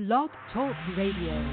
Blog Talk Radio.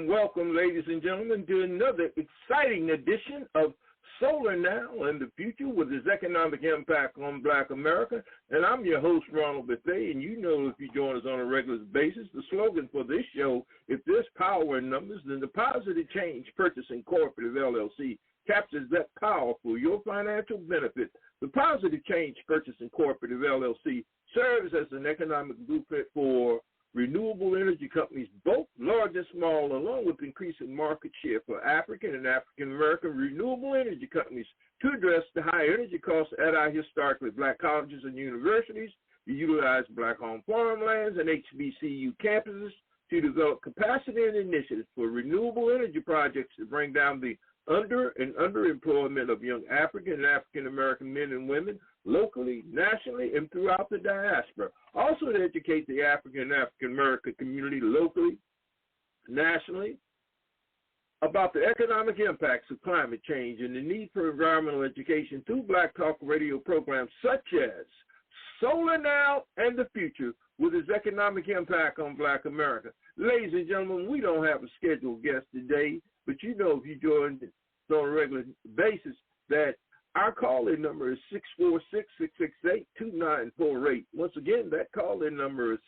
Welcome, ladies and gentlemen, to another exciting edition of Solar Now and the Future with its economic impact on Black America. And I'm your host, Ronald, Bethea, and you know if you join us on a regular basis, the slogan for this show, if there's power in numbers, then the Positive Change Purchasing Cooperative LLC captures that power for your financial benefit. The Positive Change Purchasing Cooperative LLC serves as an economic blueprint for renewable energy companies, both large and small, along with increasing market share for African and African-American renewable energy companies to address the high energy costs at our historically Black colleges and universities, to utilize Black-owned farmlands and HBCU campuses to develop capacity and initiatives for renewable energy projects to bring down the underemployment of young African and African-American men and women locally, nationally, and throughout the diaspora. Also to educate the African and African-American community locally, nationally, about the economic impacts of climate change and the need for environmental education through Black Talk Radio programs such as Solar Now and the Future with its economic impact on Black America. Ladies and gentlemen, we don't have a scheduled guest today, but you know if you join on a regular basis that our call-in number is 646-668-2948. Once again, that call-in number is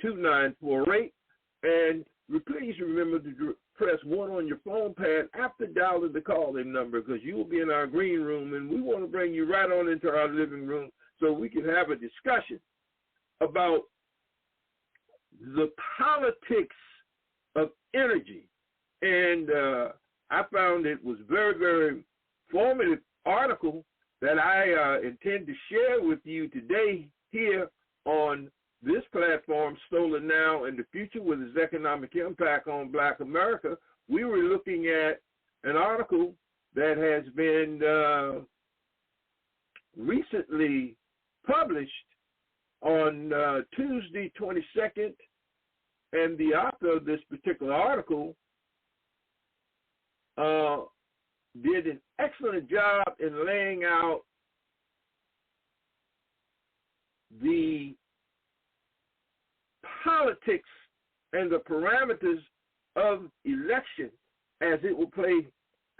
646-668-2948. And please remember to press 1 on your phone pad after dialing the call-in number because you will be in our green room, and we want to bring you right on into our living room so we can have a discussion about the politics of energy. And I found it was very, very informative article that I intend to share with you today here on this platform, Solar Now and the Future with its economic impact on Black America. We were looking at an article that has been recently published on Tuesday 22nd, and the author of this particular article did an excellent job in laying out the politics and the parameters of election as it will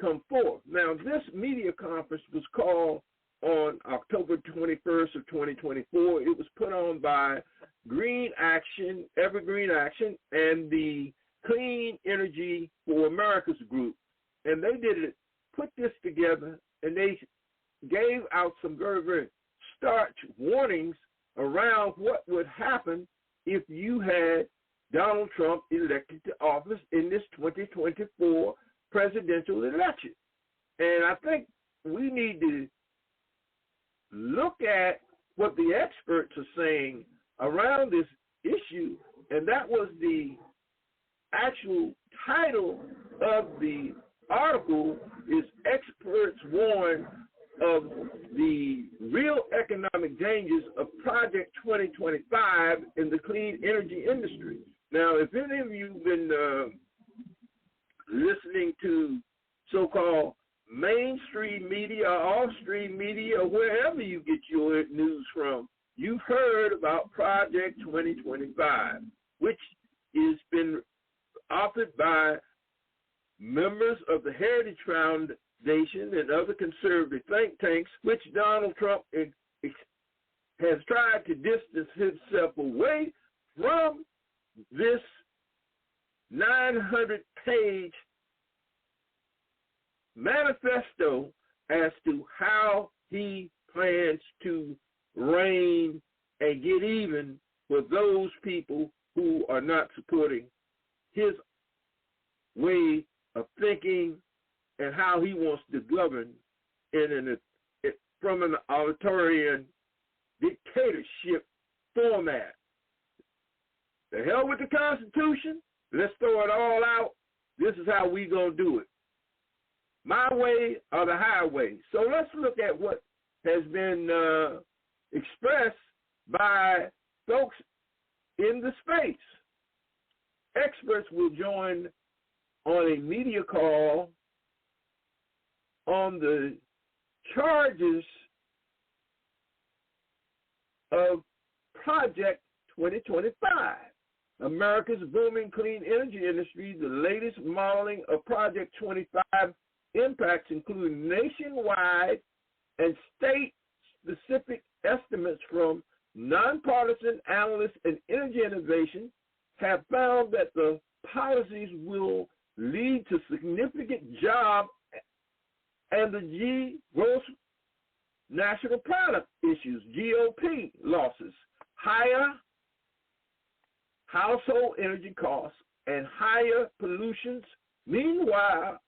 come forth. Now, this media conference was called on October 21st of 2024. It was put on by Evergreen Action, and the Clean Energy for America's group. And they put this together, and they gave out some very, very stark warnings around what would happen if you had Donald Trump elected to office in this 2024 presidential election. And I think we need to look at what the experts are saying around this issue, and that was the actual title of the article is Experts Warn of the Real Economic Dangers of Project 2025 in the Clean Energy Industry. Now, if any of you have been listening to so-called mainstream media, off-stream media, or wherever you get your news from, you've heard about Project 2025, which has been authored by members of the Heritage Foundation and other conservative think tanks, which Donald Trump has tried to distance himself away from this 900-page manifesto as to how he plans to reign and get even with those people who are not supporting his way of thinking and how he wants to govern from an authoritarian dictatorship format. The hell with the Constitution. Let's throw it all out. This is how we going to do it. My way or the highway. So let's look at what has been expressed by folks in the space. Experts will join on a media call on the charges of Project 2025. America's booming clean energy industry, the latest modeling of Project 25 impacts include nationwide and state-specific estimates from nonpartisan analysts and energy innovation have found that the policies will lead to significant job and the gross national product issues, GOP losses, higher household energy costs, and higher pollutions. Meanwhile,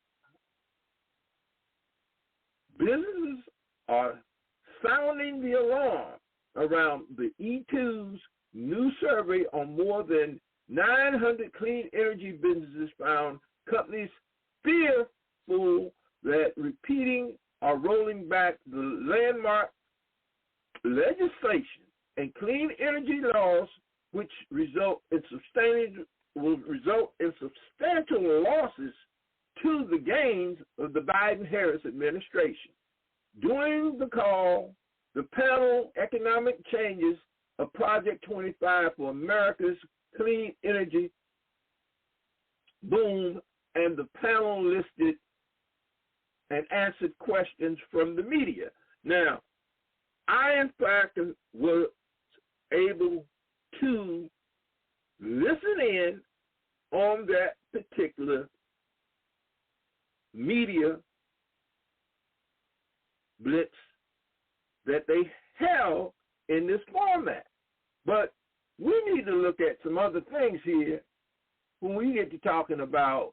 businesses are sounding the alarm around the E2's new survey on more than 900 clean energy businesses found companies fearful that repeating or rolling back the landmark legislation and clean energy laws, which will result in substantial losses to the gains of the Biden-Harris administration. During the call, the panel Economic Changes of Project 25 for America's Clean Energy Boom, and the panel listed and answered questions from the media. Now, I, in fact, was able to listen in on that particular media blitz that they held in this format. But we need to look at some other things here when we get to talking about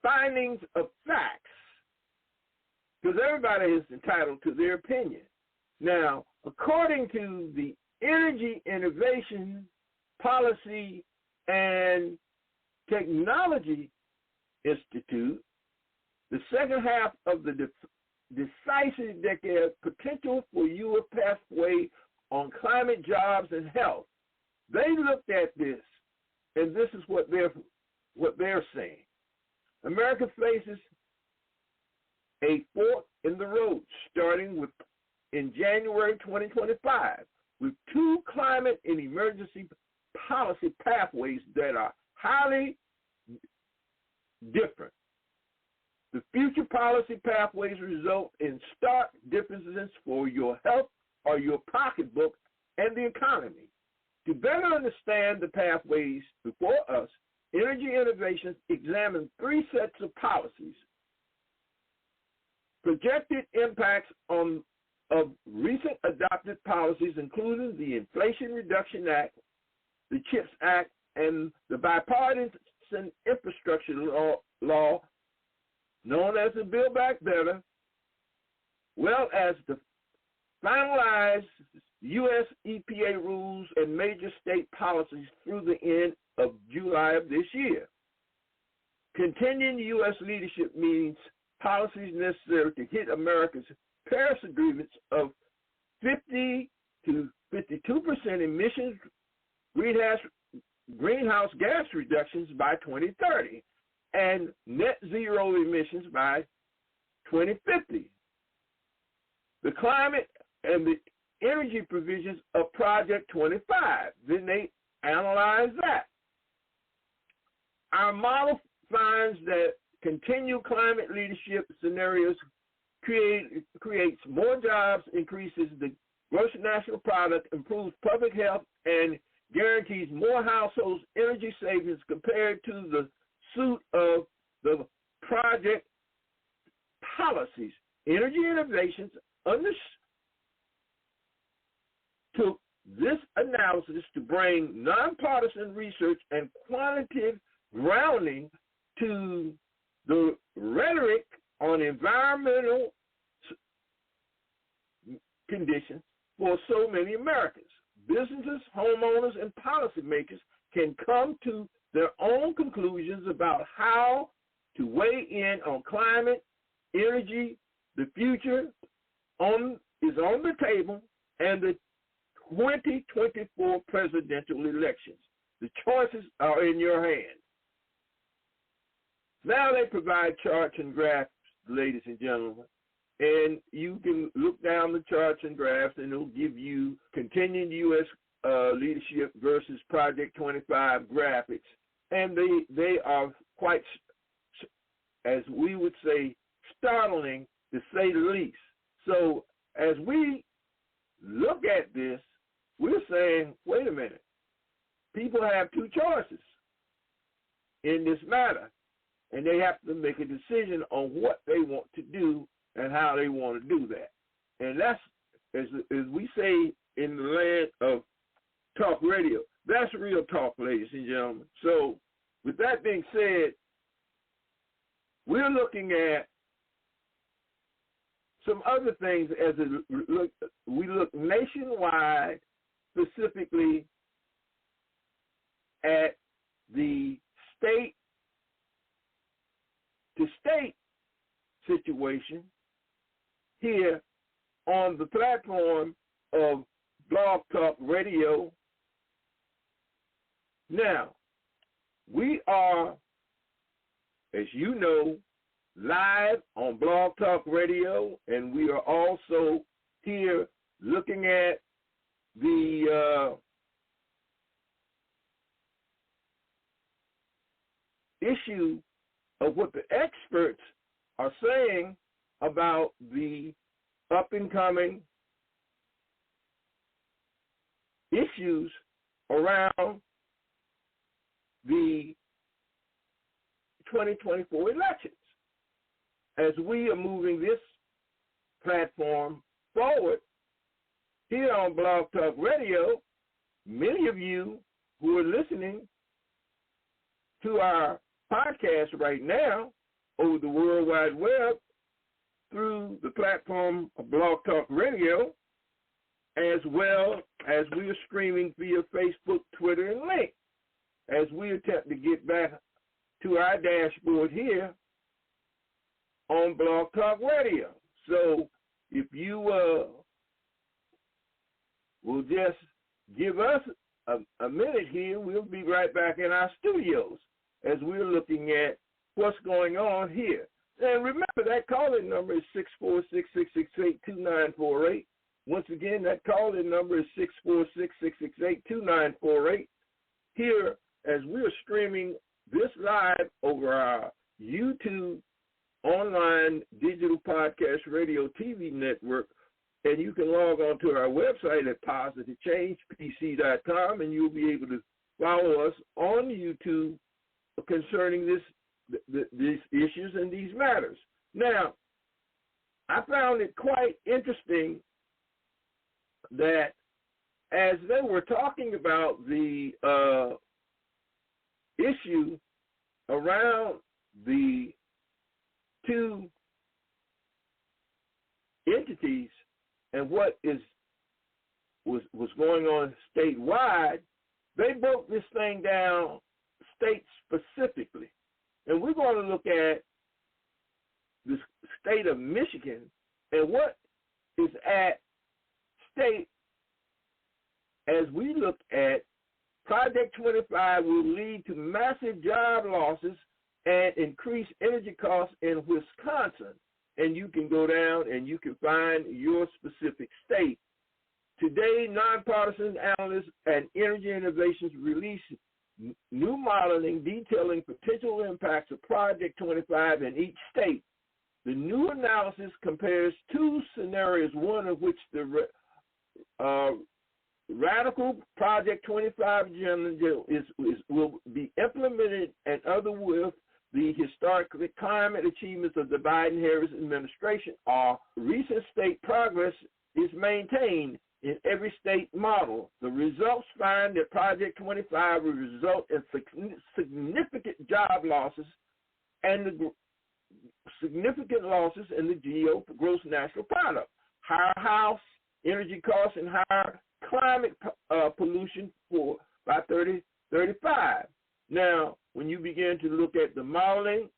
findings of facts, because everybody is entitled to their opinion. Now, according to the Energy Innovation Policy and Technology Institute, the second half of the decisive decade potential for U.S. pathway on climate, jobs, and health. They looked at this, and this is what they're saying. America faces a fork in the road starting in January 2025 with two climate and emergency policy pathways that are highly different. The future policy pathways result in stark differences for your health or your pocketbook and the economy. To better understand the pathways before us, Energy Innovations examined three sets of policies. Projected impacts of recent adopted policies, including the Inflation Reduction Act, the CHIPS Act, and the Bipartisan Infrastructure Law, known as the Build Back Better, well as the finalized U.S. EPA rules and major state policies through the end of July of this year. Continuing U.S. leadership means policies necessary to hit America's Paris agreements of 50 to 52% emissions greenhouse gas reductions by 2030 and net zero emissions by 2050. The climate and the energy provisions of Project 25. Then they analyze that. Our model finds that continued climate leadership scenarios creates more jobs, increases the gross national product, improves public health, and guarantees more households' energy savings compared to the suit of the project policies. Energy Innovations took this analysis to bring nonpartisan research and quantitative grounding to the rhetoric on environmental conditions for so many Americans. Businesses, homeowners, and policymakers can come to their own conclusions about how to weigh in on climate, energy. The future is on the table, and the 2024 presidential elections. The choices are in your hands. Now they provide charts and graphs, ladies and gentlemen, and you can look down the charts and graphs, and it'll give you continued U.S. Leadership versus Project 25 graphics, and they are quite, as we would say, startling to say the least. So as we look at this, we're saying, wait a minute, people have two choices in this matter, and they have to make a decision on what they want to do and how they want to do that. And that's, as we say in the land of talk radio, that's real talk, ladies and gentlemen. So with that being said, we're looking at some other things as we look nationwide, specifically at the state-to-state situation here on the platform of Blog Talk Radio. Now, we are, as you know, live on Blog Talk Radio, and we are also here looking at the issue of what the experts are saying about the up-and-coming issues around the 2024 elections. As we are moving this platform forward, here on Blog Talk Radio, many of you who are listening to our podcast right now over the World Wide Web through the platform of Blog Talk Radio, as well as we are streaming via Facebook, Twitter, and Link, as we attempt to get back to our dashboard here on Blog Talk Radio. So if you will just give us a minute here, we'll be right back in our studios as we're looking at what's going on here. And remember, that call-in number is 646-668-2948. Once again, that call-in number is 646-668-2948. Here, as we're streaming this live over our YouTube online digital podcast radio TV network, and you can log on to our website at positivechangepc.com, and you'll be able to follow us on YouTube concerning these issues and these matters. Now, I found it quite interesting that as they were talking about the issue around the two entities and what was going on statewide, they broke this thing down state specifically. And we're going to look at the state of Michigan and what is at stake as we look at Project 25 will lead to massive job losses and increased energy costs in Wisconsin. And you can go down and you can find your specific state. Today, nonpartisan analysts and Energy Innovations released new modeling detailing potential impacts of Project 25 in each state. The new analysis compares two scenarios, one of which the radical Project 25 agenda will be implemented, and other with the historic climate achievements of the Biden-Harris administration. Our recent state progress is maintained in every state model. The results find that Project 25 will result in significant job losses and significant losses in the gross national product, higher house energy costs, and higher climate pollution by 2035. Now, when you begin to look at the modeling,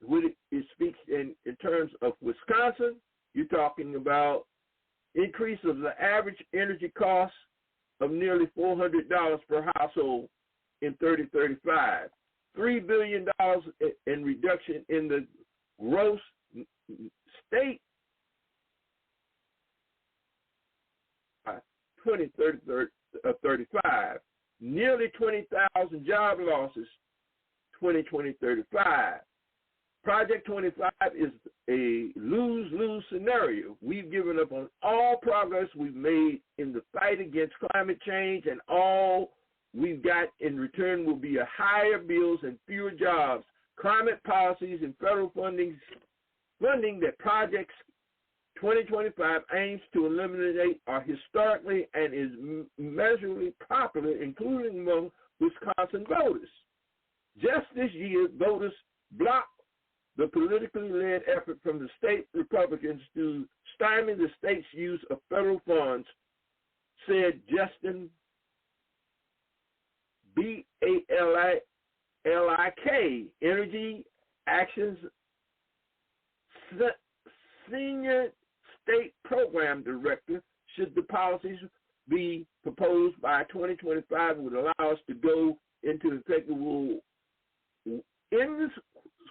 it speaks in terms of Wisconsin, you're talking about increase of the average energy cost of nearly $400 per household in 2035, $3 billion in reduction in the gross state 2035, nearly 20,000 job losses 2020-35. Project 25 is a lose-lose scenario. We've given up on all progress we've made in the fight against climate change, and all we've got in return will be a higher bills and fewer jobs. Climate policies and federal funding that Project 2025 aims to eliminate are historically and is measurably popular, including among Wisconsin voters. Just this year, voters blocked the politically led effort from the state Republicans to stymie the state's use of federal funds, said Justin B-A-L-I-K, Energy Action's senior state program director. Should the policies be proposed by 2025 would allow us to go into effective rule in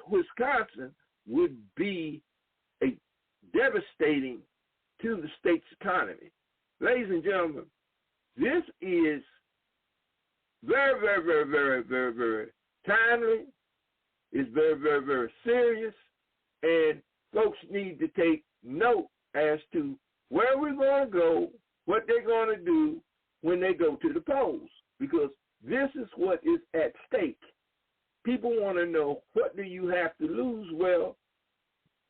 Wisconsin would be a devastating to the state's economy. Ladies and gentlemen, this is very, very, very, very, very, very timely. It's very, very, very serious, and folks need to take note as to where we're going to go, what they're going to do when they go to the polls, because this is what is at stake. People want to know, what do you have to lose? Well,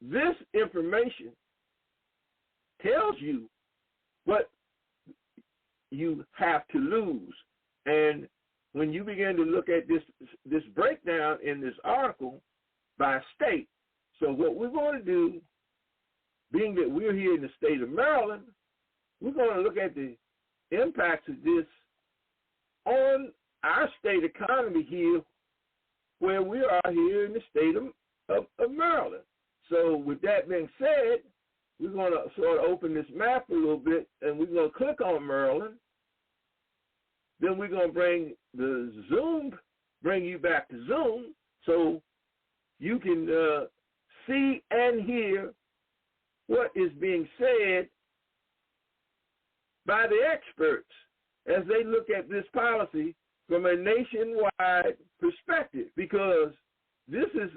this information tells you what you have to lose. And when you begin to look at this breakdown in this article by state, so what we're going to do, being that we're here in the state of Maryland, we're going to look at the impacts of this on our state economy here, where we are here in the state of Maryland. So with that being said, we're going to sort of open this map a little bit, and we're going to click on Maryland. Then we're going to bring you back to Zoom. So you can see and hear what is being said by the experts as they look at this policy from a nationwide perspective, because this is,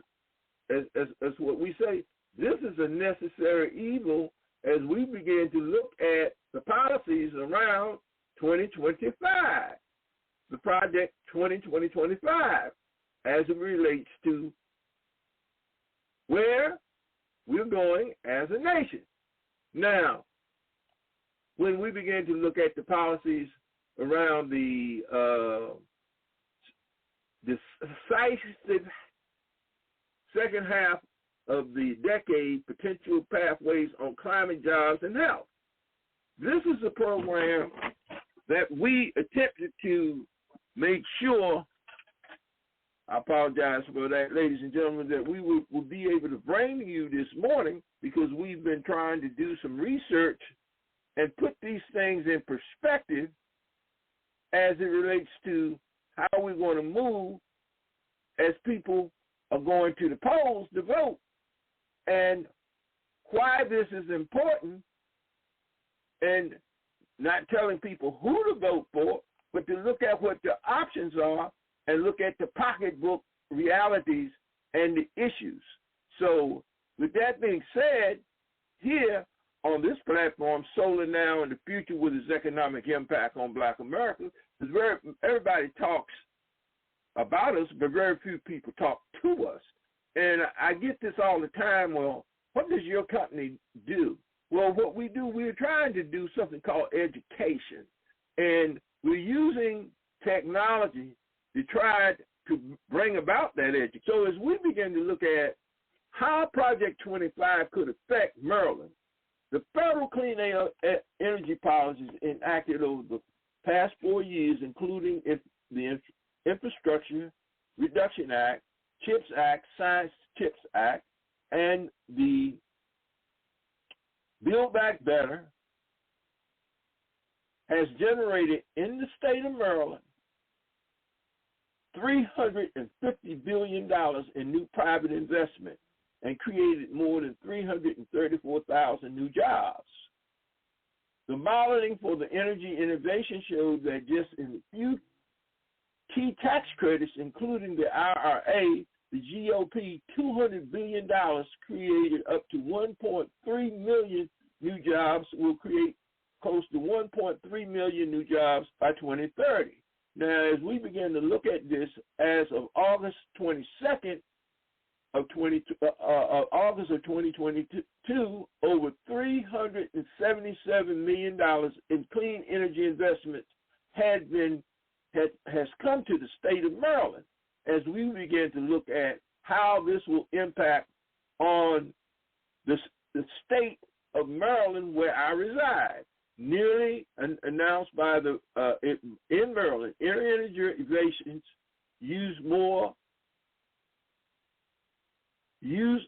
as what we say, this is a necessary evil as we begin to look at the policies around 2025, the Project 2025, as it relates to where we're going as a nation. Now, when we begin to look at the policies around the decisive second half of the decade, potential pathways on climate, jobs, and health, this is a program that we attempted to make sure, I apologize for that, ladies and gentlemen, that we will be able to bring to you this morning, because we've been trying to do some research and put these things in perspective as it relates to how we're going to move as people are going to the polls to vote, and why this is important, and not telling people who to vote for, but to look at what the options are and look at the pocketbook realities and the issues. So with that being said, here on this platform, Solar Now and the Future with its Economic Impact on Black America, everybody talks about us, but very few people talk to us. And I get this all the time, well, what does your company do? Well, what we do, we're trying to do something called education. And we're using technology to try to bring about that education. So as we begin to look at how Project 25 could affect Maryland, the federal clean energy policies enacted over the past 4 years, including the Infrastructure Reduction Act, CHIPS Act, Science CHIPS Act, and the Build Back Better, has generated in the state of Maryland $350 billion in new private investment and created more than 334,000 new jobs. The modeling for the Energy Innovation showed that just in a few key tax credits, including the IRA, the GOP $200 billion created up to 1.3 million new jobs, will create close to 1.3 million new jobs by 2030. Now, as we begin to look at this, as of August 22nd of 2022, over $377 million in clean energy investments has come to the state of Maryland, as we begin to look at how this will impact on the state of Maryland where I reside. Nearly announced by the in Maryland, energizations use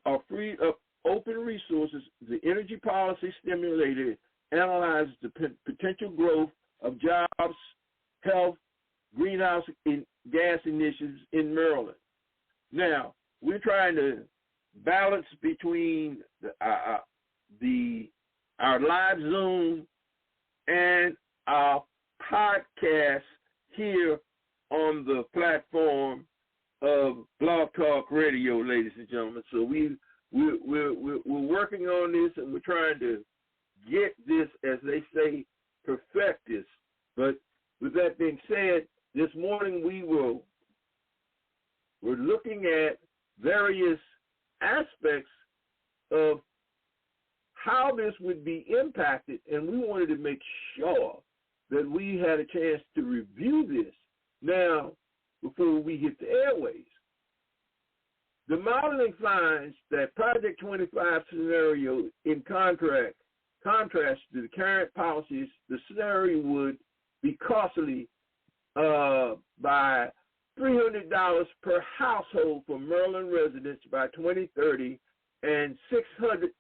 or freed up open resources. The energy policy stimulator analyzes the potential growth of jobs, health, greenhouse gas initiatives in Maryland. Now, we're trying to balance between our live Zoom and our podcast here on the platform of Blog Talk Radio, ladies and gentlemen. So we're working on this, and we're trying to get this, as they say, perfect this. But with that being said, this morning we're looking at various aspects of how this would be impacted, and we wanted to make sure that we had a chance to review this now before we hit the airways. The modeling finds that Project 25 scenario, in contrast to the current policies, the scenario would be costly by $300 per household for Maryland residents by 2030 and $600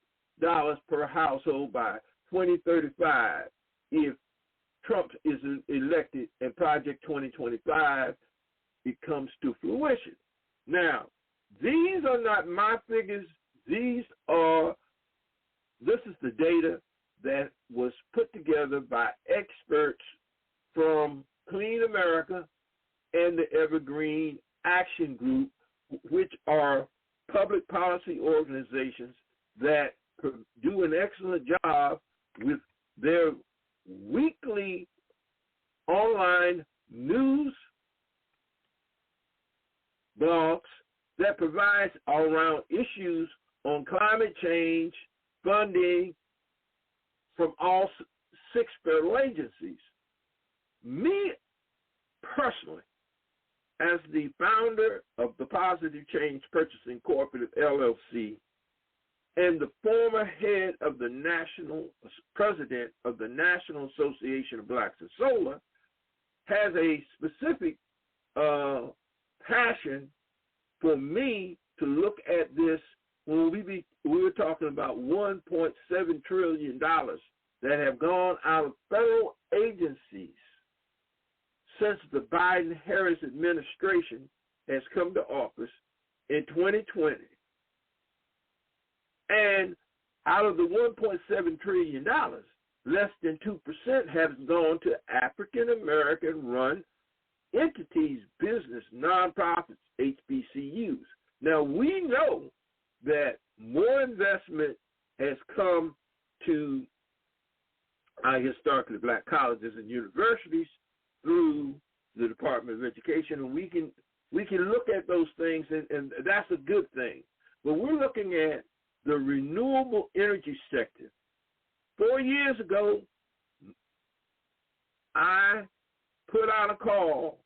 per household by 2035 if Trump is elected and Project 2025 it comes to fruition. Now, These are not my figures. This is the data that was put together by experts from Clean America and the Evergreen Action Group, which are public policy organizations that do an excellent job with their weekly online news blogs that provides all around issues on climate change, funding from all 6 federal agencies. Me, personally, as the founder of the Positive Change Purchasing Cooperative, LLC, and the former head of the president of the National Association of Blacks in Solar, has a specific passion for me to look at this when we were talking about $1.7 trillion that have gone out of federal agencies since the Biden-Harris administration has come to office in 2020. And out of the $1.7 trillion, less than 2% has gone to African-American-run entities, business, nonprofits, HBCUs. Now, we know that more investment has come to our historically black colleges and universities through the Department of Education, and we can look at those things, and that's a good thing. But we're looking at the renewable energy sector. 4 years ago, I put out a call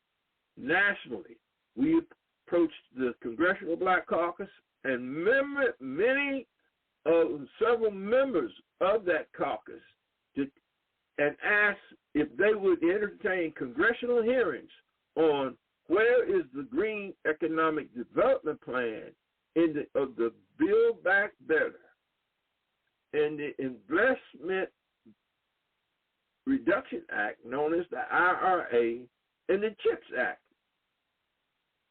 nationally. We approached the Congressional Black Caucus, and several members of that caucus and asked if they would entertain congressional hearings on where is the Green Economic Development Plan of the Build Back Better and the Investment Reduction Act, known as the IRA, and the CHIPS Act.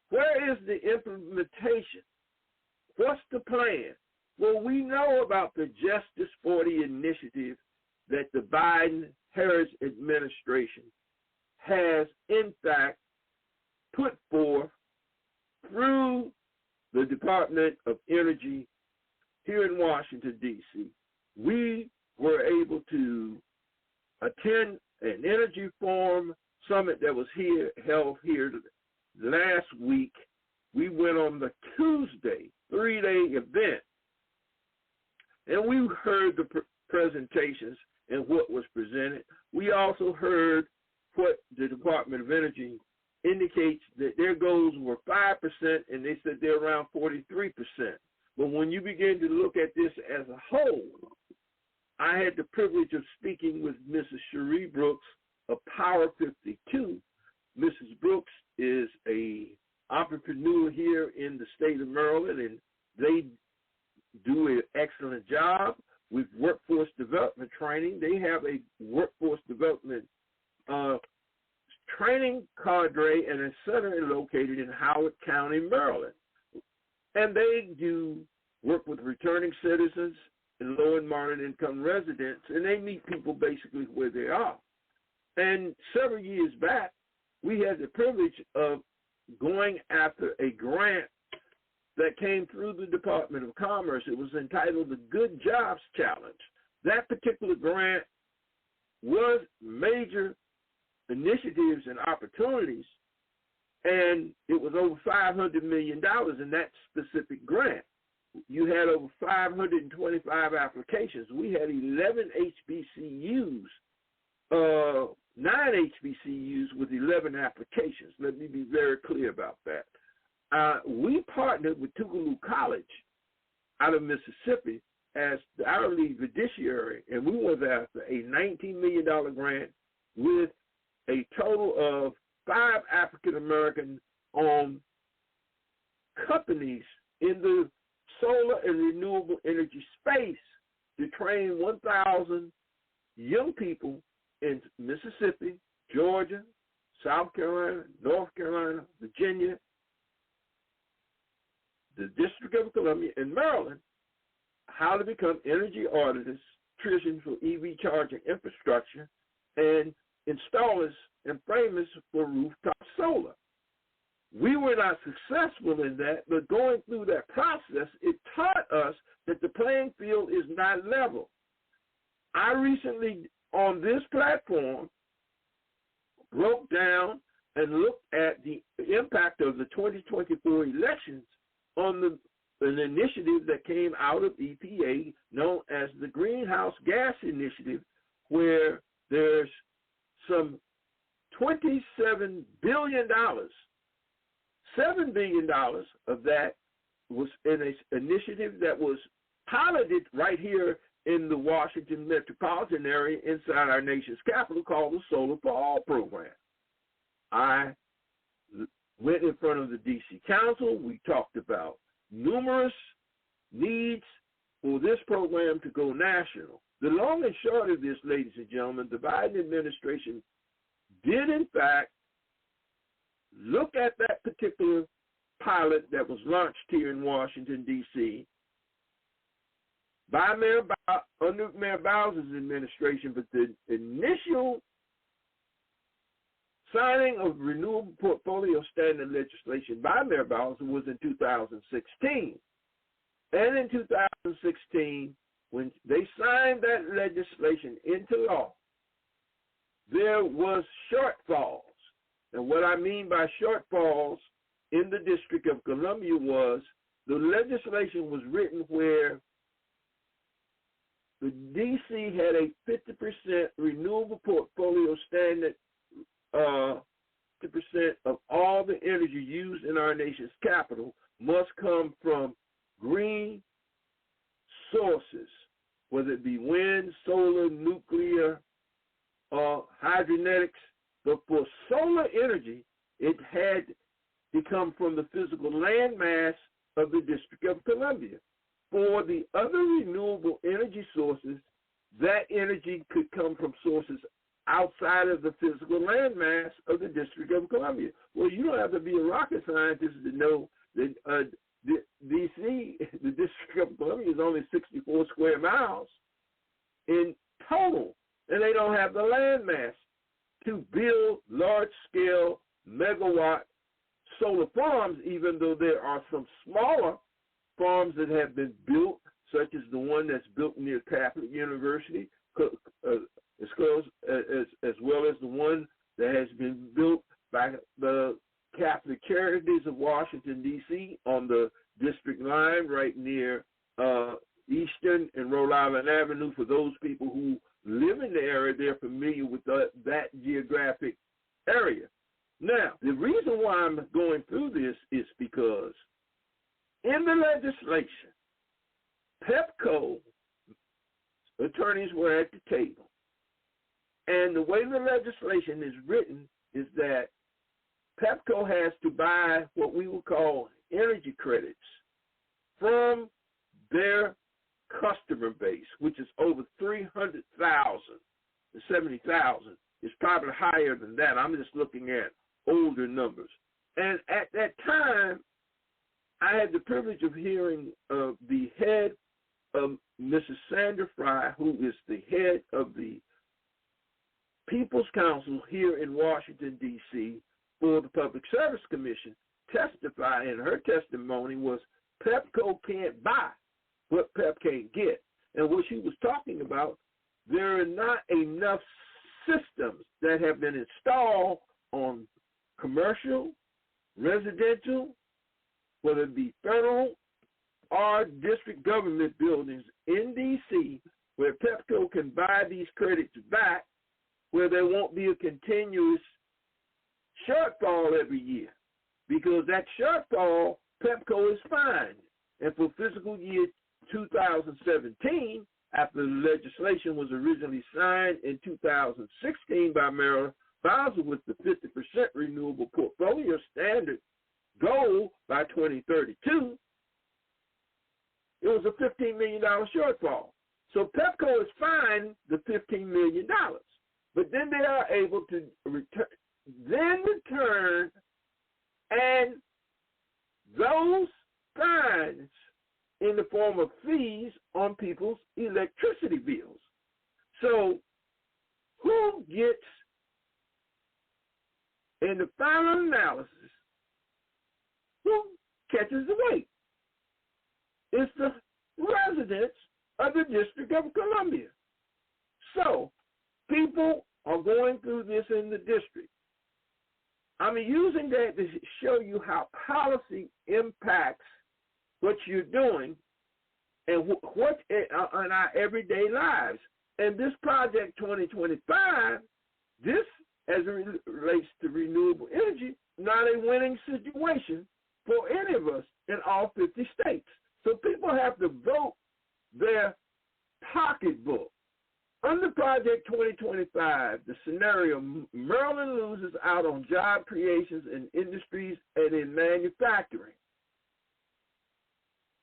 Where is the implementation? What's the plan? Well, we know about the Justice 40 initiative that the Biden-Harris administration has, in fact, put forth through the Department of Energy here in Washington, D.C. We were able to attend an energy forum summit that was held here last week. We went on the Tuesday, 3-day event, and we heard the presentations and what was presented. We also heard what the Department of Energy indicates that their goals were 5%, and they said they're around 43%. But when you begin to look at this as a whole, I had the privilege of speaking with Mrs. Cherie Brooks of Power 52. Mrs. Brooks is an entrepreneur here in the state of Maryland, and they do an excellent job with workforce development training. They have a workforce development training cadre and a center located in Howard County, Maryland. And they do work with returning citizens and low and moderate income residents, and they meet people basically where they are. And several years back, we had the privilege of going after a grant that came through the Department of Commerce. It was entitled the Good Jobs Challenge. That particular grant was major initiatives and opportunities, and it was over $500 million in that specific grant. You had over 525 applications. We had 11 HBCUs, 9 HBCUs with 11 applications. Let me be very clear about that. We partnered with Tougaloo College out of Mississippi as our lead fiduciary, and we went after a $19 million grant with a total of 5 African-American-owned companies in the solar and renewable energy space to train 1,000 young people in Mississippi, Georgia, South Carolina, North Carolina, Virginia, the District of Columbia and Maryland how to become energy auditors, electricians for EV charging infrastructure, and installers and framers for rooftop solar. We were not successful in that, but going through that process, it taught us that the playing field is not level. I recently, on this platform, broke down and looked at the impact of the 2024 elections on an initiative that came out of EPA known as the Greenhouse Gas Initiative, where there's some $27 billion. $7 billion of that was in an initiative that was piloted right here in the Washington metropolitan area inside our nation's capital called the Solar for All program. I went in front of the D.C. Council. We talked about numerous needs for this program to go national. The long and short of this, ladies and gentlemen, the Biden administration did, in fact, look at that particular pilot that was launched here in Washington, D.C. by under Mayor Bowser's administration, but the initial signing of renewable portfolio standard legislation by Mayor Bowser was in 2016. And in 2016, when they signed that legislation into law, there was shortfalls. And what I mean by shortfalls in the District of Columbia was the legislation was written where the D.C. had a 50% renewable portfolio standard, 50% of all the energy used in our nation's capital must come from green sources, whether it be wind, solar, nuclear, hydronetics. But for solar energy, it had to come from the physical land mass of the District of Columbia. For the other renewable energy sources, that energy could come from sources outside of the physical land mass of the District of Columbia. Well, you don't have to be a rocket scientist to know that D.C., the District of Columbia, is only 64 square miles in total, and they don't have the land mass to build large-scale megawatt solar farms, even though there are some smaller farms that have been built, such as the one that's built near Catholic University, as well as the one that has been built by the Catholic Charities of Washington, D.C. on the district line right near Eastern and Rhode Island Avenue. For those people who live in the area, they're familiar with that geographic area. Now, the reason why I'm going through this is because in the legislation, PEPCO attorneys were at the table. And the way the legislation is written is that PEPCO has to buy what we would call energy credits from their customer base, which is over 300,000 to 70,000. It's probably higher than that. I'm just looking at older numbers. And at that time, I had the privilege of hearing the head of Mrs. Sandra Fry, who is the head of the People's Council here in Washington, D.C., for the Public Service Commission, testify, and her testimony was PEPCO can't buy what PEP can't get. And what she was talking about, there are not enough systems that have been installed on commercial, residential, whether it be federal or district government buildings in D.C., where PEPCO can buy these credits back, where there won't be a continuous shortfall every year. Because that shortfall, PEPCO is fined. And for fiscal year 2017, after the legislation was originally signed in 2016 by Mayor Bowser with the 50% renewable portfolio standard goal by 2032, it was a $15 million shortfall. So PEPCO is fined the $15 million. But then they are able to return, and those fines in the form of fees on people's electricity bills. So who gets, in the final analysis, who catches the weight? It's the residents of the District of Columbia. So people are going through this in the district. I'm using that to show you how policy impacts what you're doing and what in our everyday lives. And this Project 2025, this, as it relates to renewable energy, not a winning situation for any of us in all 50 states. So people have to vote their pocketbook. Under Project 2025, the scenario, Maryland loses out on job creations in industries and in manufacturing.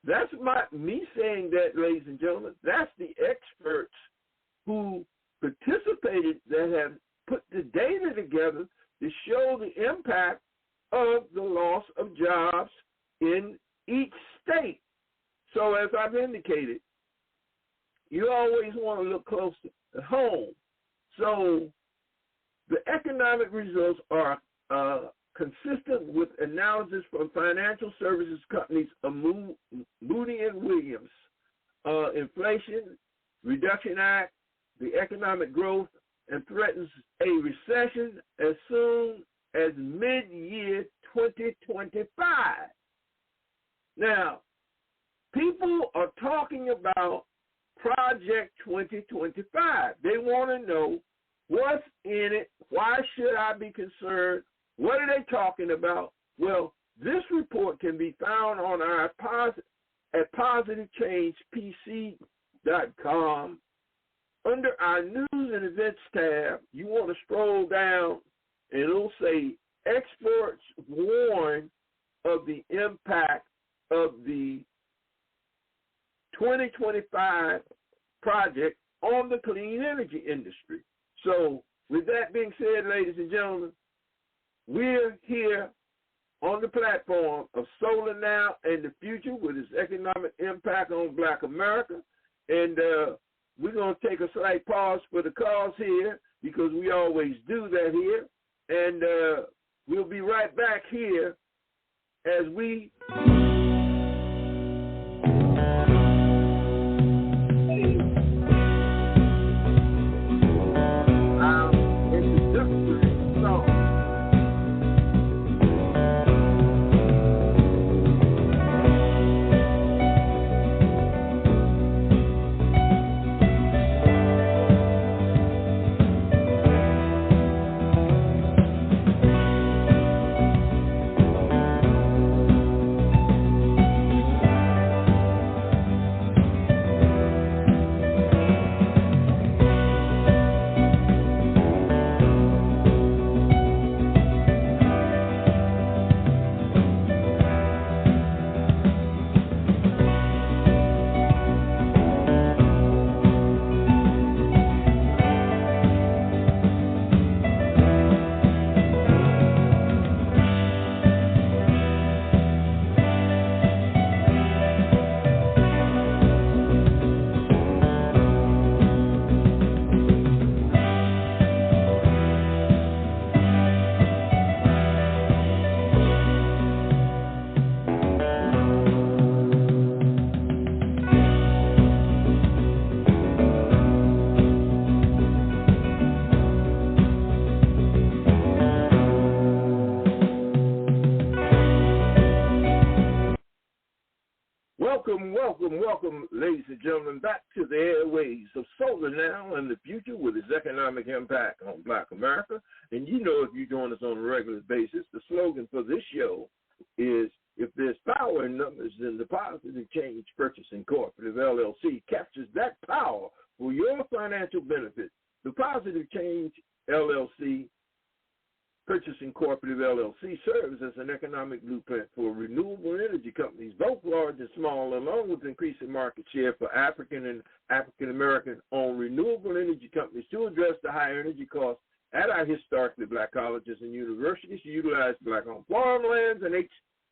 That's me saying that, ladies and gentlemen. That's the experts who participated that have put the data together to show the impact of the loss of jobs in each state. So as I've indicated, you always want to look close at home. So the economic results are consistent with analysis from financial services companies of Moody & Williams, Inflation Reduction Act, the economic growth, and threatens a recession as soon as mid-year 2025. Now, people are talking about Project 2025. They want to know what's in it, why should I be concerned, what are they talking about? Well, this report can be found on our at PositiveChangePC.com. Under our News and Events tab, you want to scroll down and it'll say Experts warn of the impact of the 2025 project on the clean energy industry. So with that being said, ladies and gentlemen, we're here on the platform of Solar Now and the Future with its economic impact on Black America. And we're going to take a slight pause for the calls here because we always do that here. And we'll be right back here as we... Welcome, ladies and gentlemen, back to the airways of Solar Now and the Future with its economic impact on Black America. And you know, if you join us on a regular basis, the slogan for this show is, if there's power in numbers, then the Positive Change Purchasing Cooperative LLC captures that power for your financial benefit. The Positive Change LLC Purchasing Cooperative LLC serves as an economic blueprint for renewable energy companies, both large and small, along with increasing market share for African and African-American-owned renewable energy companies to address the high energy costs at our historically Black colleges and universities, to utilize Black-owned farmlands and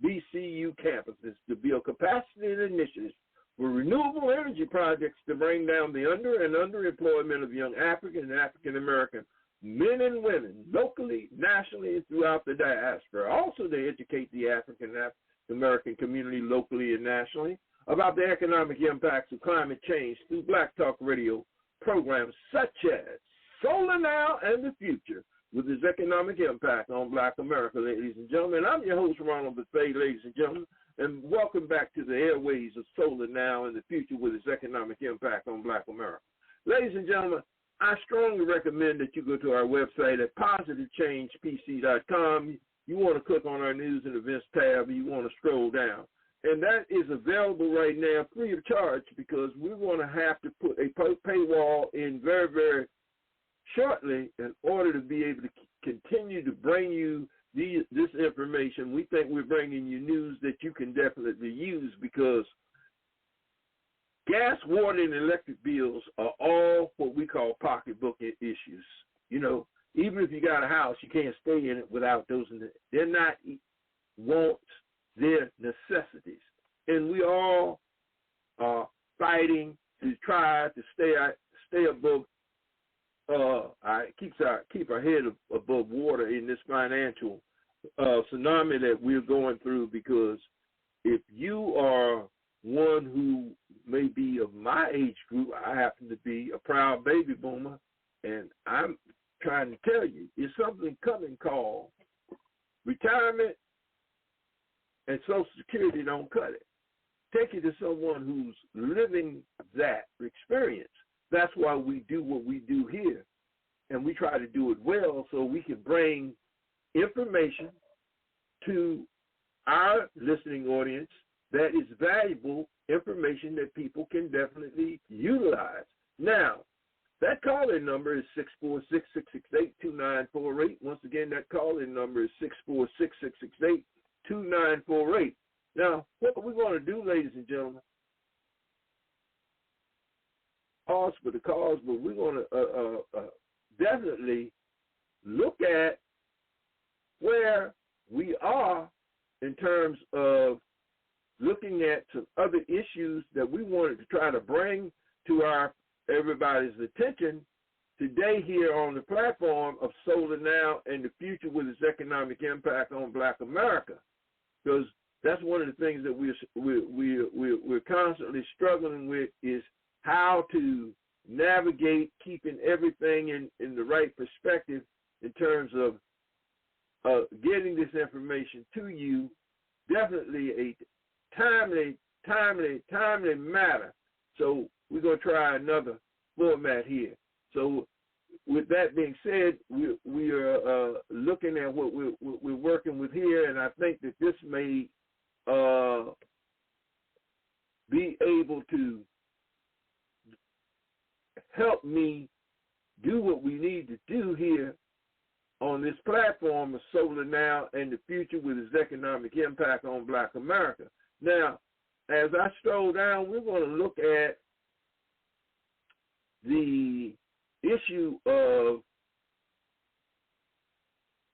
BCU campuses to build capacity and initiatives for renewable energy projects to bring down the underemployment of young African and African American men and women locally, nationally, and throughout the diaspora. Also, they educate the African and African American community locally and nationally about the economic impacts of climate change through Black Talk Radio programs such as Solar Now and the Future, with its economic impact on Black America, ladies and gentlemen. I'm your host, Ronald, Bethea, ladies and gentlemen, and welcome back to the airways of Solar Now and the Future, with its economic impact on Black America. Ladies and gentlemen, I strongly recommend that you go to our website at positivechangepc.com. You want to click on our news and events tab, and you want to scroll down. And that is available right now free of charge, because we're going to have to put a paywall in very, very shortly in order to be able to continue to bring you this information. We think we're bringing you news that you can definitely use, because gas, water, and electric bills are all what we call pocketbook issues. You know, even if you got a house, you can't stay in it without those. They're not wants, they're necessities. And we all are fighting to try to stay above, keep our head above water in this financial tsunami that we're going through, because if you are one who may be of my age group, I happen to be a proud baby boomer, and I'm trying to tell you, it's something coming called retirement, and Social Security don't cut it. Take it to someone who's living that experience. That's why we do what we do here, and we try to do it well so we can bring information to our listening audience that is valuable information that people can definitely utilize. Now, that call-in number is 646-668-2948. Once again, that call-in number is 646-668-2948. Now, what we're going to do, ladies and gentlemen, pause for the cause, but we're going to definitely look at where we are in terms of looking at some other issues that we wanted to try to bring to everybody's attention today here on the platform of Solar Now and the Future, with its economic impact on Black America, because that's one of the things that we're constantly struggling with, is how to navigate keeping everything in the right perspective in terms of getting this information to you. Definitely a timely matter. So we're going to try another format here. So with that being said, we are looking at what we're working with here, and I think that this may be able to help me do what we need to do here on this platform of Solar Now and the Future, with its economic impact on Black America. Now, as I stroll down, we're going to look at the issue of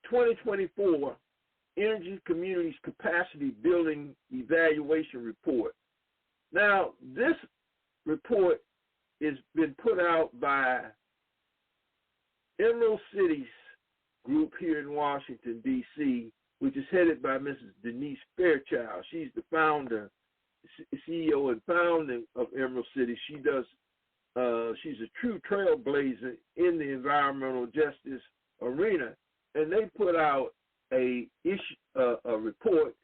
2024 Energy Communities Capacity Building Evaluation Report. Now, this report has been put out by Emerald Cities Group here in Washington, D.C., which is headed by Mrs. Denise Fairchild. She's the founder, CEO and founder of Emerald City. She's a true trailblazer in the environmental justice arena, and they put out a report,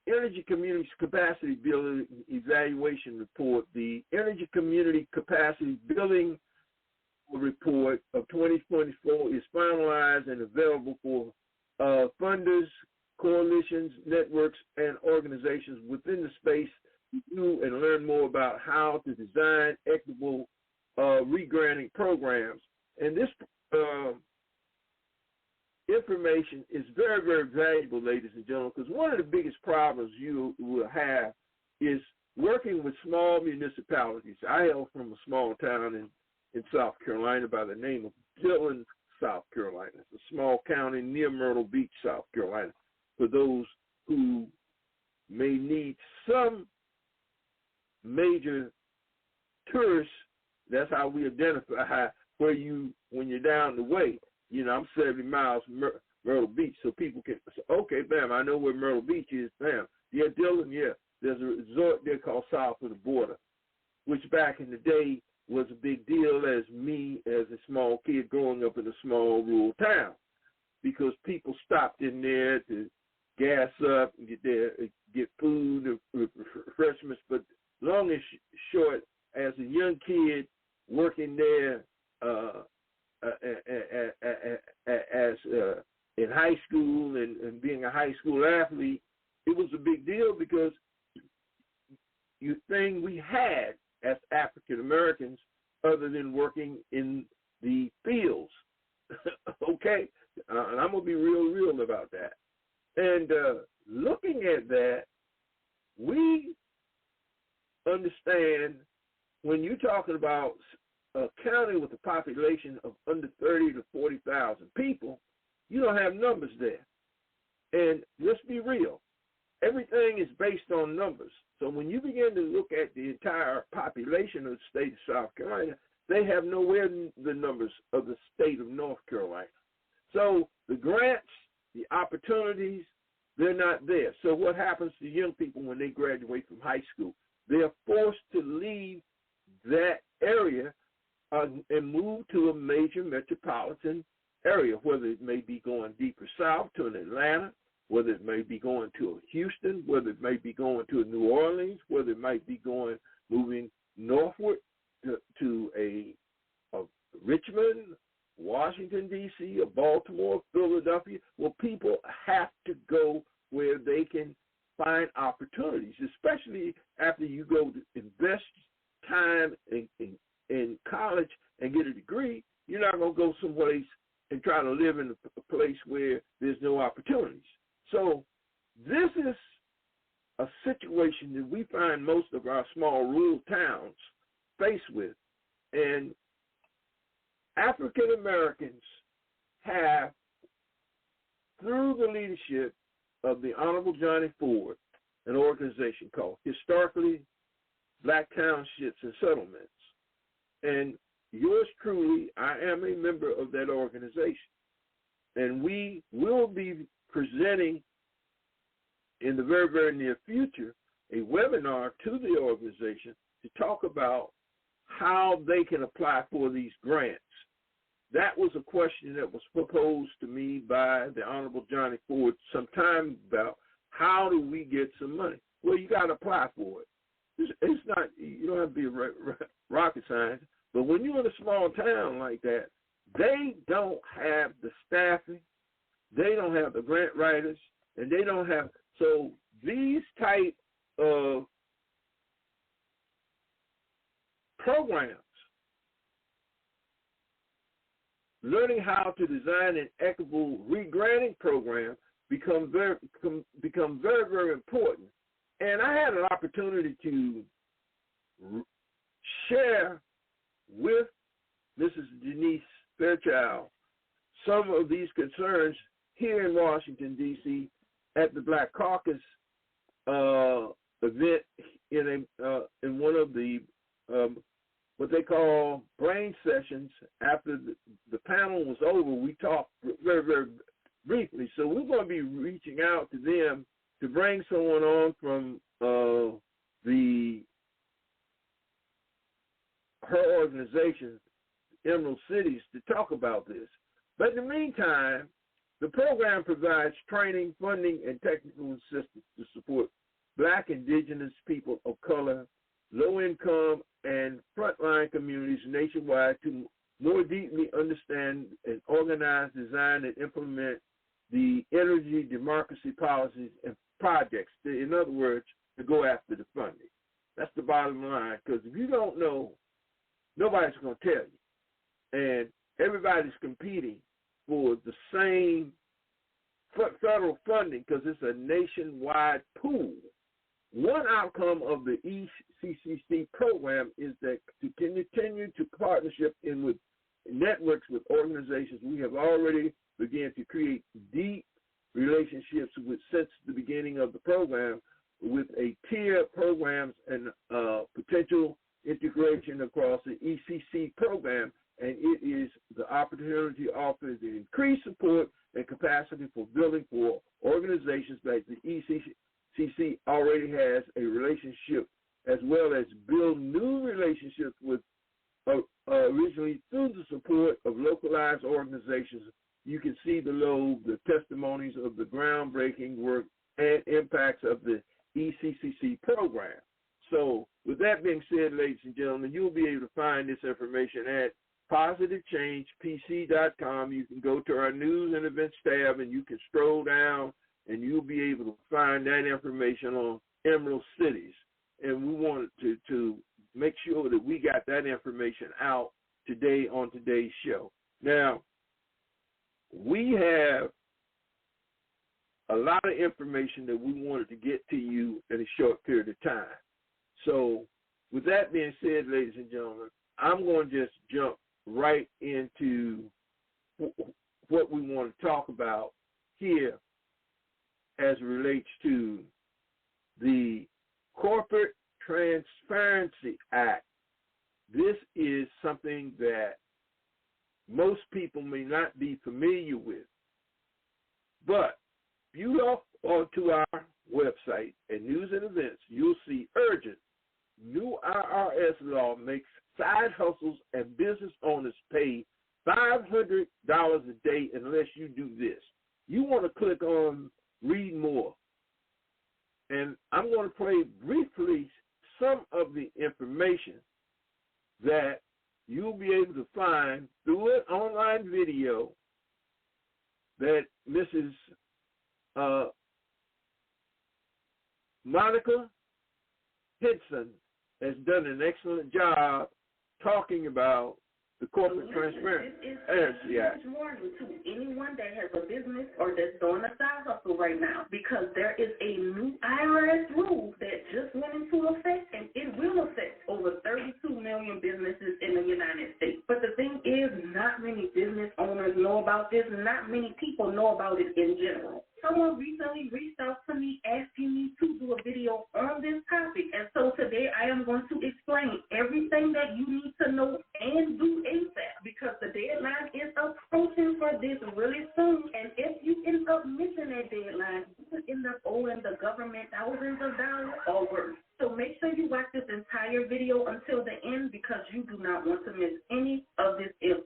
Energy Communities Capacity Building Evaluation Report. The Energy Community Capacity Building Report of 2024 is finalized and available for funders, coalitions, networks, and organizations within the space to do and learn more about how to design equitable re-granting programs. And this information is very, very valuable, ladies and gentlemen, because one of the biggest problems you will have is working with small municipalities. I hail from a small town in South Carolina by the name of Dillon, South Carolina. It's a small county near Myrtle Beach, South Carolina, for those who may need some major tourists. That's how we identify where when you're down the way. You know, I'm 70 miles from Myrtle Beach, so people can say, okay, bam, I know where Myrtle Beach is, bam. Yeah, Dylan, yeah, there's a resort there called South of the Border, which back in the day was a big deal as me as a small kid growing up in a small rural town, because people stopped in there to gas up and get food and refreshments. But long and short, as a young kid working there in high school and being a high school athlete, it was a big deal because we had as African Americans other than working in the fields. Okay? And I'm going to be real about that. And looking at that, we understand when you're talking about a county with a population of under 30 to 40,000 people, you don't have numbers there. And let's be real. Everything is based on numbers. So when you begin to look at the entire population of the state of South Carolina, they have nowhere the numbers of the state of North Carolina. So the grants, the opportunities, they're not there. So what happens to young people when they graduate from high school? They're forced to leave that area and move to a major metropolitan area, whether it may be going deeper south to an Atlanta, whether it may be going to a Houston, whether it may be going to a New Orleans, whether it might be moving northward to a Richmond, Washington, D.C., or Baltimore, Philadelphia. Well, people have to go where they can find opportunities, especially after you go to invest time in college and get a degree. You're not going to go someplace and try to live in a place where there's no opportunities. So this is a situation that we find most of our small rural towns faced with. And African Americans have, through the leadership of the Honorable Johnny Ford, an organization called Historically Black Townships and Settlements. And yours truly, I am a member of that organization. And we will be presenting in the very, very near future a webinar to the organization to talk about how they can apply for these grants. That was a question that was proposed to me by the Honorable Johnny Ford some time about how do we get some money. Well, you got to apply for it. It's not, you don't have to be a rocket scientist, but when you're in a small town like that, they don't have the staffing, they don't have the grant writers, and they don't have, so these type of programs, learning how to design an equitable re-granting program become very, very important. And I had an opportunity to share with Mrs. Denise Fairchild some of these concerns here in Washington, D.C. at the Black Caucus event in one of the what they call brain sessions. After the panel was over, we talked very, very briefly. So we're going to be reaching out to them to bring someone on from her organization, Emerald Cities, to talk about this. But in the meantime, the program provides training, funding, and technical assistance to support Black, Indigenous people of color, low-income, and frontline communities nationwide to more deeply understand and organize, design, and implement the energy democracy policies and projects. In other words, to go after the funding. That's the bottom line, because if you don't know, nobody's going to tell you. And everybody's competing for the same federal funding because it's a nationwide pool. One outcome of the ECCC program is that to continue to partnership with networks with organizations we have already began to create deep relationships with since the beginning of the program with a tier programs and potential integration across the ECC program, and it is the opportunity offers the increased support and capacity for building for organizations like the ECC already has a relationship, as well as build new relationships with originally through the support of localized organizations. You can see below the testimonies of the groundbreaking work and impacts of the ECCC program. So with that being said, ladies and gentlemen, you'll be able to find this information at positivechangepc.com. You can go to our news and events tab, and you can scroll down, and you'll be able to find that information on Emerald Cities. And we wanted to make sure that we got that information out today on today's show. Now, we have a lot of information that we wanted to get to you in a short period of time. So with that being said, ladies and gentlemen, I'm going to just jump right into what we want to talk about here as it relates to the Corporate Transparency Act. This is something that most people may not be familiar with. But if you log onto our website at News and Events, you'll see urgent new IRS law makes side hustles and business owners pay $500 a day unless you do this. You want to click on read more. And I'm going to play briefly some of the information that you'll be able to find through an online video that Mrs. Monica Henson has done an excellent job talking about the Corporate Transparency Act. Warning to anyone that has a business or that's doing a side hustle right now, because there is a new IRS rule that just went into effect, and it will affect over 32 million businesses in the United States. But the thing is, not many business owners know about this. Not many people know about it in general. Someone recently reached out to me asking me to do a video on this topic, and so today I am going to explain everything that you need to know and do ASAP, because the deadline is approaching for this really soon, and if you end up missing that deadline, you could end up owing the government thousands of dollars or worse. So make sure you watch this entire video until the end, because you do not want to miss any of this info.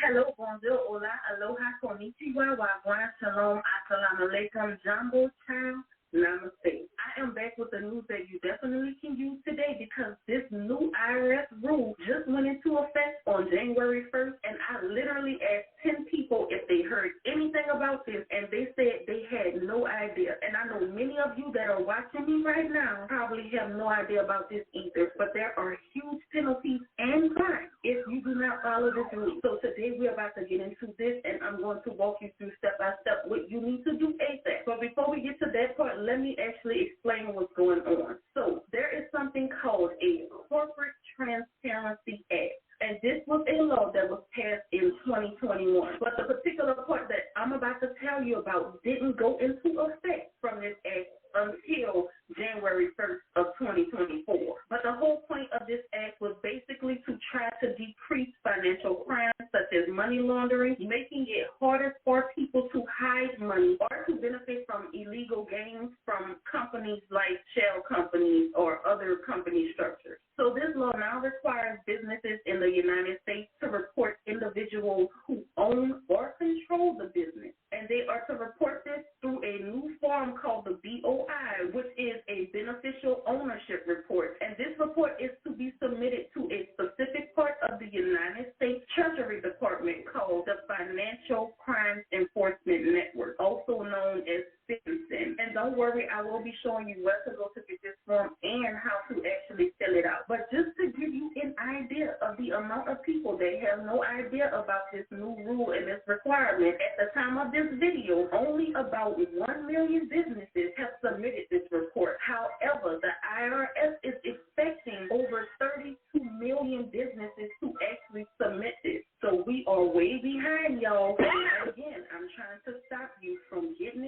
Hello, bonjour, hola, aloha, konnichiwa, wagwan, shalom, assalamu alaikum, jambo, ciao, namaste. I am back with the news that you definitely can use today, because this new IRS rule just went into effect on January 1st, and I literally asked 10 people if they heard anything about this, and they said they had no idea. And I know many of you that are watching me right now probably have no idea about this either, but there are huge penalties and fines if you do not follow this rule. So today we're about to get into this, and I'm going to walk you through step by step what you need to do ASAP. But before we get to that part, let me actually explain what's going on. So there is something called a Corporate Transparency Act. And this was a law that was passed in 2021. But the particular part that I'm about to tell you about didn't go into effect from this act until January 1st of 2024. But the whole point of this act was basically to try to decrease financial crimes such as money laundering, making it harder for people to hide money or to benefit from illegal gains from companies like shell companies or other company structures. So this law now requires businesses in the United States to report individuals who own or control the business. And they are to report this through a new form called the BOI, which is a beneficial ownership report. And this report is to be submitted to a specific part of the United States Treasury Department called the Financial Crimes Enforcement Network, also known as FinCEN. And don't worry, I will be showing you where to go to get this form and how to actually fill it out. But just to give you an idea of the amount of people that have no idea about this new rule and this requirement, at the time of this video, only about 1 million businesses have submitted this report. However, the IRS is expecting over 32 million businesses to actually submit this. So we are way behind, y'all. And again, I'm trying to stop you from getting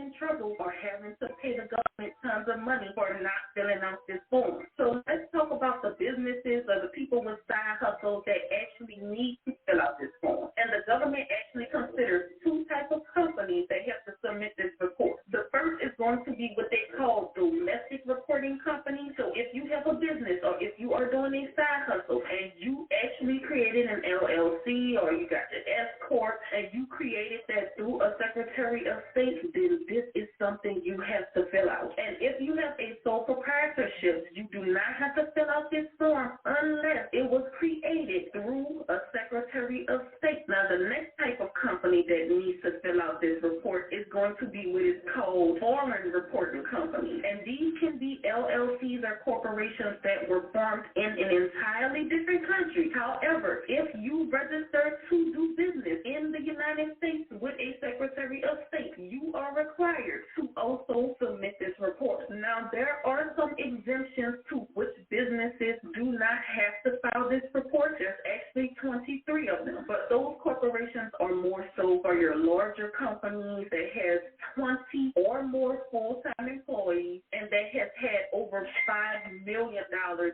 hustle or having to pay the government tons of money for not filling out this form. So let's talk about the businesses or the people with side hustles that actually need to fill out this form. And the government actually considers two types of companies that have to submit this report. The first is going to be what they call domestic reporting companies. So if you have a business or if you are doing a side hustle and you actually created an LLC or you got your S Corp and you created that through a Secretary of State, then this is something you have to fill out. And if you have a sole proprietorship, you do not have to fill out this form unless it was created through a Secretary of State. Now, the next type of company that needs to fill out this report is going to be what is called foreign reporting companies. And these can be LLCs or corporations that were formed in an entirely different country. However, if you register to do business in the United States with a Secretary of State, you are required to also submit this report. Now, there are some exemptions to which businesses do not have to file this report. There's actually 23 of them, but those corporations are more so for your larger companies that has 20 or more full-time employees and that has had over $5 million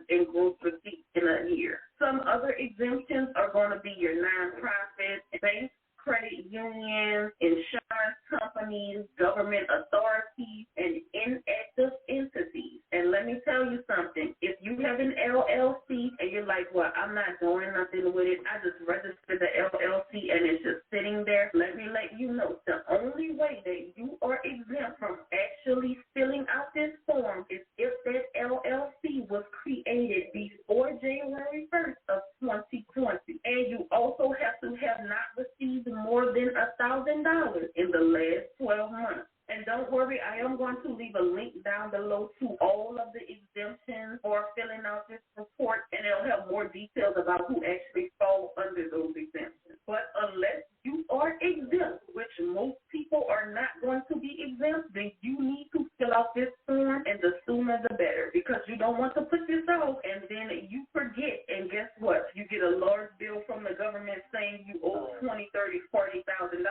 in gross receipts in a year. Some other exemptions are going to be your nonprofits, banks, credit unions, insurance companies, government authorities, and inactive entities. And let me tell you something. If you have an LLC and you're like, well, I'm not doing nothing with it, I just registered the LLC and it's just sitting there, let me let you know the only way that you are exempt from actually filling out this form is if that LLC was created before January 1st of 2020. And you also have to have not received more than $1,000 in the last 12 months. And don't worry, I am going to leave a link down below to all of the exemptions for filling out this report, and it'll have more details about who actually fall under those exemptions. But unless you are exempt, which most people are not going to be exempt, then you need to fill out this form, and the sooner the better, because you don't want to put this off, and then you forget, and guess what? You get a large bill from the government saying you owe $20,000, $30,000, $40,000.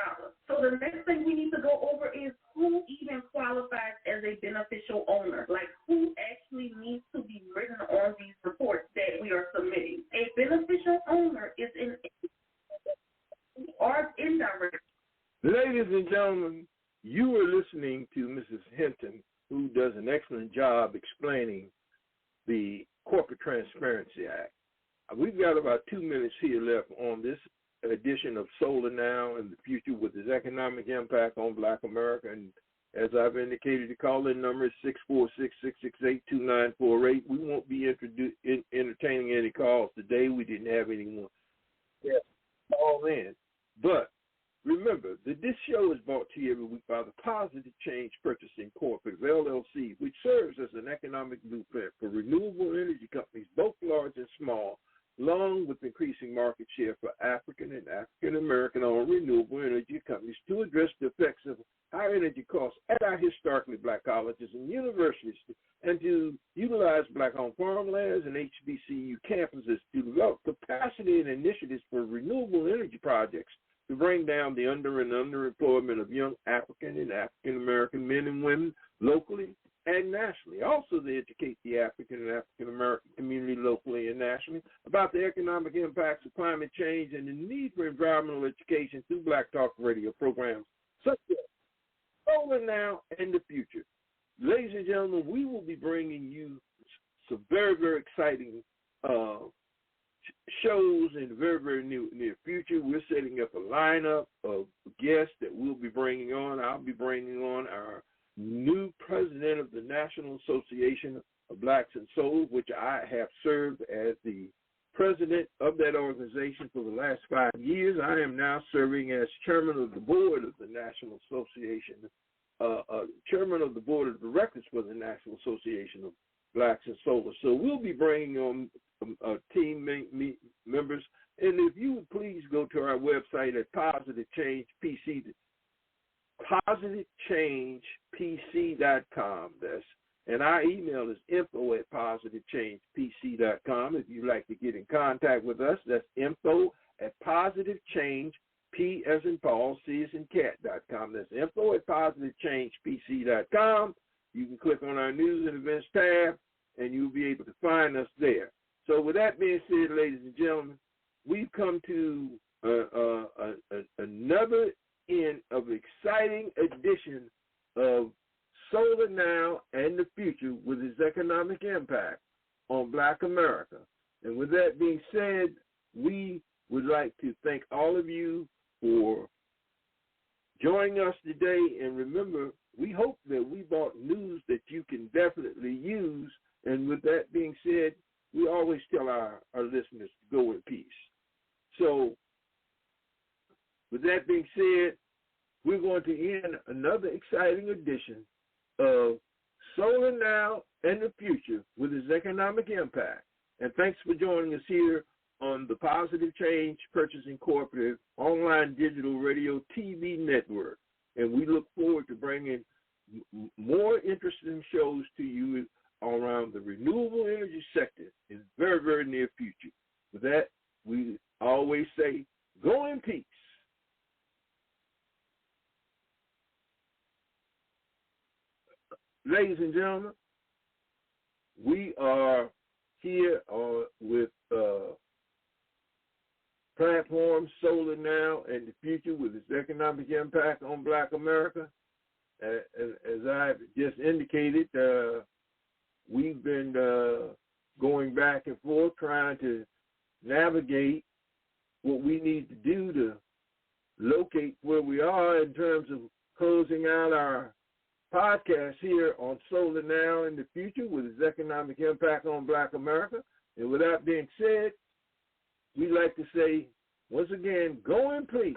So the next thing we need to go over is who even qualifies as a beneficial owner? Like, who actually needs to be written on these reports that we are submitting? A beneficial owner is an or indirect. Ladies and gentlemen, you are listening to Mrs. Hinton, who does an excellent job explaining the Corporate Transparency Act. We've got about 2 minutes here left on this edition of Solar Now and the Future with its economic impact on Black America. And as I've indicated, the call-in number is 646-668-2948. We won't be entertaining any calls today. We didn't have anyone call in. But remember that this show is brought to you every week by the Positive Change Purchasing Corporate, LLC, which serves as an economic blueprint for renewable energy companies, both large and small, along with increasing market share for African and African-American-owned renewable energy companies to address the effects of high energy costs at our historically Black colleges and universities, and to utilize Black-owned farmlands and HBCU campuses to develop capacity and initiatives for renewable energy projects to bring down the underemployment of young African and African-American men and women locally and nationally. Also, they educate the African and African-American community locally and nationally about the economic impacts of climate change and the need for environmental education through Black Talk radio programs such as Solar Now and the Future. Ladies and gentlemen, we will be bringing you some very, very exciting shows in the very, very near future. We're setting up a lineup of guests that we'll be bringing on. I'll be bringing on our new president of the National Association of Blacks and Souls, which I have served as the president of that organization for the last 5 years. I am now serving as chairman of the board of the National Association, chairman of the board of directors for the National Association of Blacks and Solar. So we'll be bringing on team members. And if you would please go to our website at positivechangepc.com. And our email is info@positivechangepc.com. If you'd like to get in contact with us, that's info@positivechangepc.com. P as in Paul, C as in cat.com. That's info@positivechangepc.com. You can click on our news and events tab, and you'll be able to find us there. So with that being said, ladies and gentlemen, we've come to another end of exciting edition of Solar Now and the Future with its economic impact on Black America. And with that being said, we would like to thank all of you for joining us today. And remember, we hope that we brought news that you can definitely use. And with that being said, we always tell our listeners to go in peace. So with that being said, we're going to end another exciting edition of Solar Now and the Future with its economic impact. And thanks for joining us here on the Positive Change Purchasing Cooperative online digital radio TV network. And we look forward to bringing more interesting shows to you around the renewable energy sector in the very, very near future. With that, we always say, go in peace. Ladies and gentlemen, we are here with platform Solar Now and the Future with its economic impact on Black America. As I've just indicated, we've been going back and forth trying to navigate what we need to do to locate where we are in terms of closing out our podcast here on Solar Now in the Future with its economic impact on Black America. And with that being said, we'd like to say, once again, go in peace.